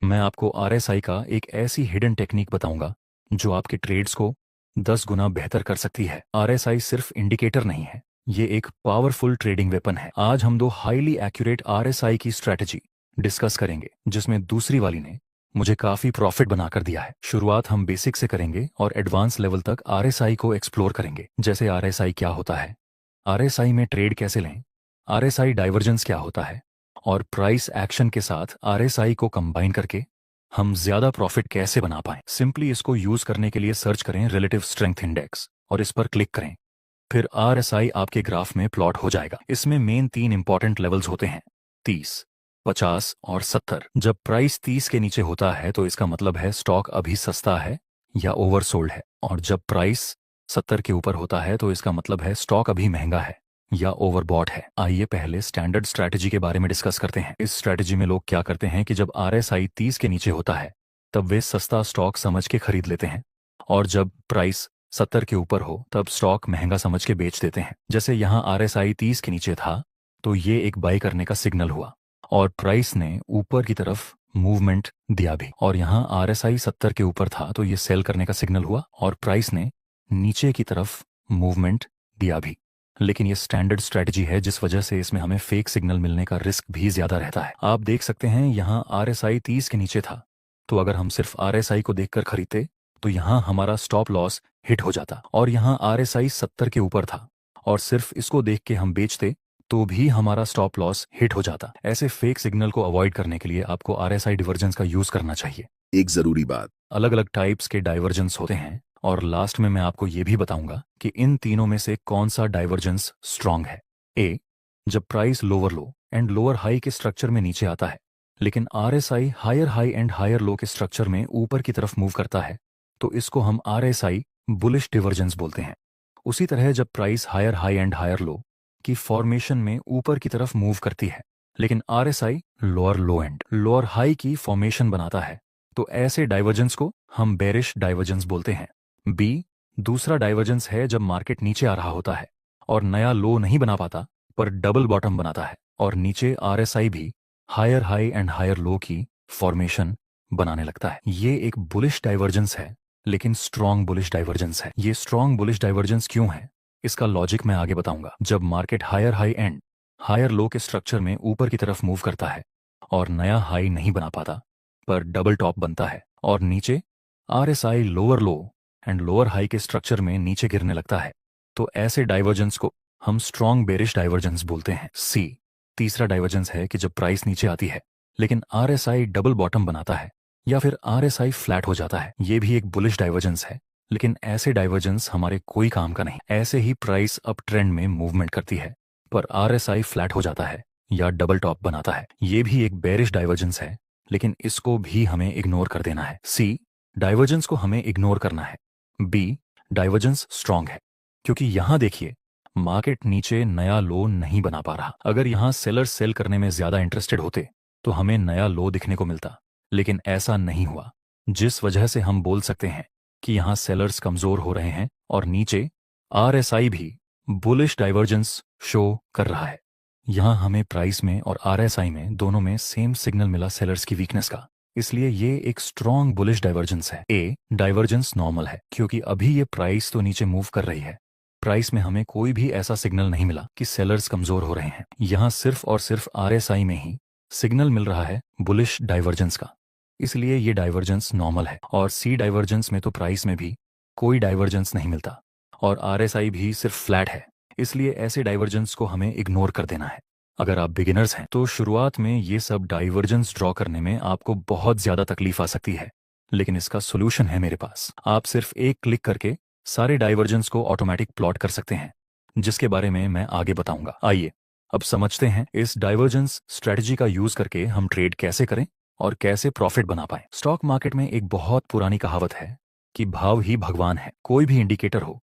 मैं आपको आरएसआई का एक ऐसी हिडन टेक्निक बताऊंगा जो आपके ट्रेड्स को 10 गुना बेहतर कर सकती है। आरएसआई सिर्फ इंडिकेटर नहीं है, ये एक पावरफुल ट्रेडिंग वेपन है। आज हम दो हाईली एक्यूरेट आरएसआई की स्ट्रैटेजी डिस्कस करेंगे, जिसमें दूसरी वाली ने मुझे काफी प्रॉफिट बनाकर दिया है। शुरुआत हम बेसिक से करेंगे और एडवांस लेवल तक आरएसआई को एक्सप्लोर करेंगे। जैसे आरएसआई क्या होता है, आरएसआई में ट्रेड कैसे लें, आरएसआई डाइवर्जेंस क्या होता है, और प्राइस एक्शन के साथ आरएसआई को कंबाइन करके हम ज्यादा प्रॉफिट कैसे बना पाएं। सिंपली इसको यूज करने के लिए सर्च करें रिलेटिव स्ट्रेंथ इंडेक्स और इस पर क्लिक करें। फिर आरएसआई आपके ग्राफ में प्लॉट हो जाएगा। इसमें मेन 3 इंपॉर्टेंट लेवल्स होते हैं, 30, 50 और 70। जब प्राइस 30 के नीचे होता है तो इसका मतलब है स्टॉक अभी सस्ता है या ओवरसोल्ड है, और जब प्राइस 70 के ऊपर होता है तो इसका मतलब है स्टॉक अभी महंगा है या ओवरबॉट है। आइए पहले स्टैंडर्ड स्ट्रैटेजी के बारे में डिस्कस करते हैं। इस स्ट्रैटेजी में लोग क्या करते हैं कि जब आरएसआई 30 के नीचे होता है तब वे सस्ता स्टॉक समझ के खरीद लेते हैं, और जब प्राइस 70 के ऊपर हो तब स्टॉक महंगा समझ के बेच देते हैं। जैसे यहाँ आरएसआई 30 के नीचे था तो ये एक बाई करने का सिग्नल हुआ और प्राइस ने ऊपर की तरफ मूवमेंट दिया भी, और यहाँ आरएसआई 70 के ऊपर था तो ये सेल करने का सिग्नल हुआ और प्राइस ने नीचे की तरफ मूवमेंट दिया भी। लेकिन ये स्टैंडर्ड स्ट्रैटेजी है, जिस वजह से इसमें हमें फेक सिग्नल मिलने का रिस्क भी ज्यादा रहता है। आप देख सकते हैं यहाँ आरएसआई 30 के नीचे था, तो अगर हम सिर्फ आरएसआई को देखकर खरीदते तो यहाँ हमारा स्टॉप लॉस हिट हो जाता, और यहाँ आरएसआई 70 के ऊपर था और सिर्फ इसको देख के हम बेचते तो भी हमारा स्टॉप लॉस हिट हो जाता। ऐसे फेक सिग्नल को अवॉइड करने के लिए आपको आरएसआई डिवर्जेंस का यूज करना चाहिए। एक जरूरी बात, अलग अलग टाइप्स के डाइवर्जेंस होते हैं और लास्ट में मैं आपको ये भी बताऊंगा कि इन तीनों में से कौन सा डाइवर्जेंस स्ट्रांग है। ए, जब price lower low and lower high के स्ट्रक्चर में नीचे आता है लेकिन RSI higher high and higher low के स्ट्रक्चर में ऊपर की तरफ मूव करता है तो इसको हम आरएसआई बुलिश डिवर्जेंस बोलते हैं। उसी तरह जब price higher high and higher low की फॉर्मेशन में ऊपर की तरफ मूव करती है लेकिन RSI lower low and lower high की फॉर्मेशन बनाता है तो ऐसे डाइवर्जेंस को हम बेरिश डाइवर्जेंस बोलते हैं। बी, दूसरा डाइवर्जेंस है जब मार्केट नीचे आ रहा होता है और नया लो नहीं बना पाता पर डबल बॉटम बनाता है और नीचे आरएसआई भी higher high and higher low की फॉर्मेशन बनाने लगता है। ये एक बुलिश डाइवर्जेंस है, लेकिन स्ट्रॉन्ग बुलिश डाइवर्जेंस है। ये स्ट्रॉन्ग बुलिश डाइवर्जेंस क्यों है, इसका लॉजिक मैं आगे बताऊंगा। जब market higher high and higher low के स्ट्रक्चर में ऊपर की तरफ मूव करता है और नया हाई नहीं बना पाता पर डबल टॉप बनता है और नीचे RSI lower low and lower high के स्ट्रक्चर में नीचे गिरने लगता है तो ऐसे डाइवर्जेंस को हम स्ट्रॉन्ग बेरिश डाइवर्जेंस बोलते हैं। सी, तीसरा डाइवर्जेंस है कि जब प्राइस नीचे आती है लेकिन आरएसआई डबल बॉटम बनाता है या फिर आरएसआई फ्लैट हो जाता है। ये भी एक बुलिश डाइवर्जेंस है, लेकिन ऐसे डाइवर्जेंस हमारे कोई काम का नहीं। ऐसे ही प्राइस अप ट्रेंड में मूवमेंट करती है पर आरएसआई फ्लैट हो जाता है या डबल टॉप बनाता है। ये भी एक बेरिश डाइवर्जेंस है, लेकिन इसको भी हमें इग्नोर कर देना है। सी, डाइवर्जेंस को हमें इग्नोर करना है। बी, डाइवर्जेंस स्ट्रांग है क्योंकि यहां देखिए मार्केट नीचे नया लो नहीं बना पा रहा। अगर यहां सेलर्स सेल करने में ज्यादा इंटरेस्टेड होते तो हमें नया लो दिखने को मिलता, लेकिन ऐसा नहीं हुआ, जिस वजह से हम बोल सकते हैं कि यहां सेलर्स कमजोर हो रहे हैं और नीचे आरएसआई भी बुलिश डाइवर्जेंस शो कर रहा है। यहां हमें प्राइस में और आरएसआई में दोनों में सेम सिग्नल मिला सेलर्स की वीकनेस का, इसलिए ये एक स्ट्रॉन्ग बुलिश डाइवर्जेंस है। ए, डाइवर्जेंस नॉर्मल है क्योंकि अभी ये प्राइस तो नीचे मूव कर रही है, प्राइस में हमें कोई भी ऐसा सिग्नल नहीं मिला कि सेलर्स कमजोर हो रहे हैं। यहां सिर्फ और सिर्फ आरएसआई में ही सिग्नल मिल रहा है बुलिश डाइवर्जेंस का, इसलिए ये डाइवर्जेंस नॉर्मल है। और सी डाइवर्जेंस में तो प्राइस में भी कोई डाइवर्जेंस नहीं मिलता और आरएसआई भी सिर्फ फ्लैट है, इसलिए ऐसे डाइवर्जेंस को हमें इग्नोर कर देना है। अगर आप बिगिनर्स हैं तो शुरुआत में ये सब डाइवर्जेंस ड्रॉ करने में आपको बहुत ज्यादा तकलीफ आ सकती है, लेकिन इसका सोल्यूशन है मेरे पास। आप सिर्फ एक क्लिक करके सारे डाइवर्जेंस को ऑटोमेटिक प्लॉट कर सकते हैं, जिसके बारे में मैं आगे बताऊंगा। आइए अब समझते हैं इस डाइवर्जेंस स्ट्रेटजी का यूज करके हम ट्रेड कैसे करें और कैसे प्रॉफिट बना पाएं। स्टॉक मार्केट में एक बहुत पुरानी कहावत है कि भाव ही भगवान है। कोई भी इंडिकेटर हो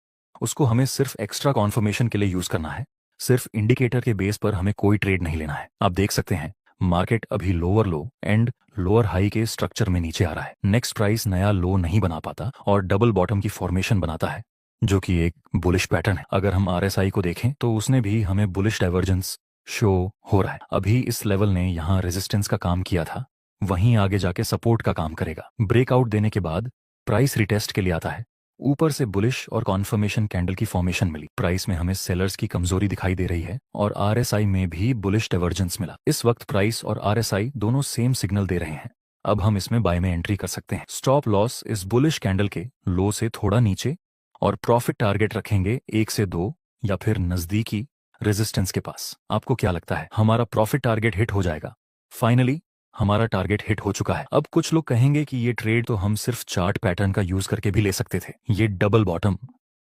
उसको हमें सिर्फ एक्स्ट्रा कॉन्फर्मेशन के लिए यूज करना है, सिर्फ इंडिकेटर के बेस पर हमें कोई ट्रेड नहीं लेना है। आप देख सकते हैं मार्केट अभी lower low and lower high के स्ट्रक्चर में नीचे आ रहा है। नेक्स्ट प्राइस नया लो नहीं बना पाता और डबल बॉटम की फॉर्मेशन बनाता है, जो कि एक बुलिश पैटर्न है। अगर हम आरएसआई को देखें तो उसने भी हमें बुलिश डाइवर्जेंस शो हो रहा है। अभी इस लेवल ने यहाँ रेजिस्टेंस का काम किया था वहीं आगे जाके सपोर्ट का काम करेगा। ब्रेकआउट देने के बाद प्राइस रिटेस्ट के लिए आता है। ऊपर से बुलिश और कॉन्फर्मेशन कैंडल की फॉर्मेशन मिली। प्राइस में हमें सेलर्स की कमजोरी दिखाई दे रही है और आरएसआई में भी बुलिश डाइवर्जेंस मिला। इस वक्त प्राइस और आरएसआई दोनों सेम सिग्नल दे रहे हैं। अब हम इसमें बाय में एंट्री कर सकते हैं। स्टॉप लॉस इस बुलिश कैंडल के लो से थोड़ा नीचे और प्रॉफिट टारगेट रखेंगे 1 से 2 या फिर नजदीकी रेजिस्टेंस के पास। आपको क्या लगता है हमारा प्रॉफिट टारगेट हिट हो जाएगा? फाइनली हमारा टारगेट हिट हो चुका है। अब कुछ लोग कहेंगे कि ये ट्रेड तो हम सिर्फ चार्ट पैटर्न का यूज करके भी ले सकते थे। ये डबल बॉटम,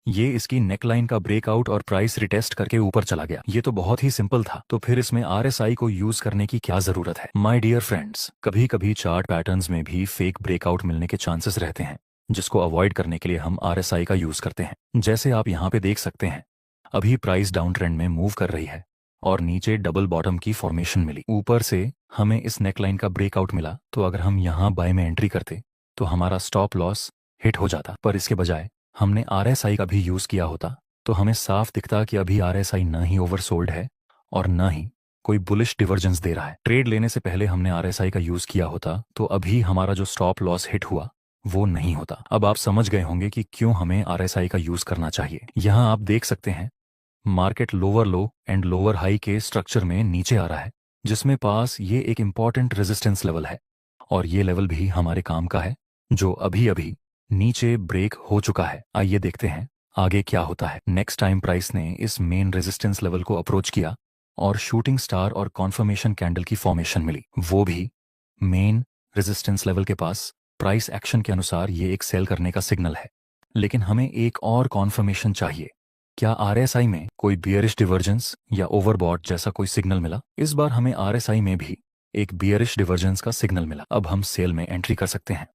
ये इसकी नेकलाइन का ब्रेकआउट और प्राइस रिटेस्ट करके ऊपर चला गया। ये तो बहुत ही सिंपल था, तो फिर इसमें आरएसआई को यूज करने की क्या जरूरत है? माय डियर फ्रेंड्स, कभी कभी चार्ट पैटर्न्स में भी फेक ब्रेकआउट मिलने के चांसेस रहते हैं, जिसको अवॉइड करने के लिए हम आरएसआई का यूज करते हैं। जैसे आप यहाँ पे देख सकते हैं, अभी प्राइस डाउन ट्रेंड में मूव कर रही है और नीचे डबल बॉटम की फॉर्मेशन मिली। ऊपर से हमें इस नेकलाइन का ब्रेकआउट मिला, तो अगर हम यहाँ बाय में एंट्री करते तो हमारा स्टॉप लॉस हिट हो जाता। पर इसके बजाय हमने आरएसआई का भी यूज किया होता तो हमें साफ दिखता कि अभी आरएसआई न ही ओवरसोल्ड है और न ही कोई बुलिश डिवर्जेंस दे रहा है। ट्रेड लेने से पहले हमने आरएसआई का यूज किया होता तो अभी हमारा जो स्टॉप लॉस हिट हुआ वो नहीं होता। अब आप समझ गए होंगे कि क्यों हमें आरएसआई का यूज करना चाहिए। यहाँ आप देख सकते हैं market lower low and lower high के स्ट्रक्चर में नीचे आ रहा है, जिसमें पास ये एक इंपॉर्टेंट रेजिस्टेंस लेवल है और ये लेवल भी हमारे काम का है, जो अभी अभी नीचे ब्रेक हो चुका है। आइए देखते हैं आगे क्या होता है। नेक्स्ट टाइम प्राइस ने इस मेन रेजिस्टेंस लेवल को अप्रोच किया और शूटिंग स्टार और कॉन्फर्मेशन कैंडल की फॉर्मेशन मिली, वो भी मेन रेजिस्टेंस लेवल के पास। प्राइस एक्शन के अनुसार ये एक सेल करने का सिग्नल है, लेकिन हमें एक और कॉन्फर्मेशन चाहिए। क्या आरएसआई में कोई बियरिश डिवर्जेंस या ओवरबॉट जैसा कोई सिग्नल मिला? इस बार हमें आरएसआई में भी एक बियरिश डिवर्जेंस का सिग्नल मिला। अब हम सेल में एंट्री कर सकते हैं।